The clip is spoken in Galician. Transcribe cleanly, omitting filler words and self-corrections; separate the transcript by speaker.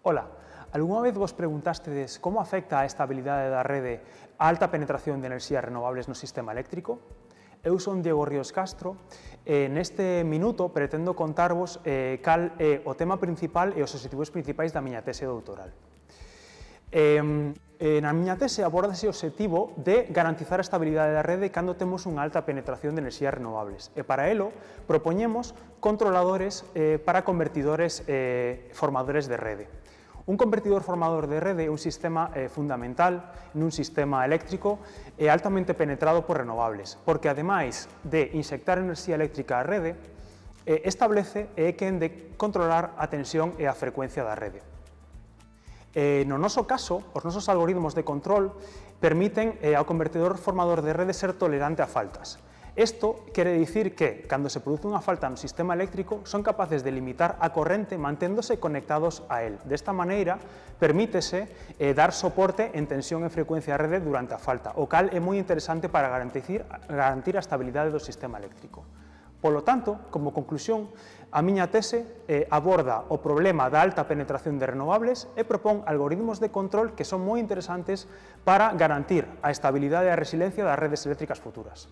Speaker 1: Ola, algunha vez vos preguntástedes como afecta a estabilidade da rede a alta penetración de enerxías renovables no sistema eléctrico? Eu son Diego Ríos Castro e neste minuto pretendo contarvos cal é o tema principal e os obxectivos principais da miña tese doutoral. Na miña tese abordase o obxectivo de garantizar a estabilidade da rede cando temos unha alta penetración de enerxías renovables e para elo propoñemos controladores para convertidores formadores de rede. Un convertidor formador de rede é un sistema fundamental nun sistema eléctrico e altamente penetrado por renovables, porque ademais de inxectar enerxía eléctrica á rede, establece e é quen de controlar a tensión e a frecuencia da rede. No noso caso, os nosos algoritmos de control permiten ao convertidor formador de rede ser tolerante a faltas. Isto quere dicir que, cando se produce unha falta no sistema eléctrico, son capaces de limitar a corrente manténdose conectados a él. Desta maneira, permítese dar soporte en tensión e frecuencia da rede durante a falta, o cal é moi interesante para garantir a estabilidade do sistema eléctrico. Polo tanto, como conclusión, a miña tese aborda o problema da alta penetración de renovables e propón algoritmos de control que son moi interesantes para garantir a estabilidade e a resiliencia das redes eléctricas futuras.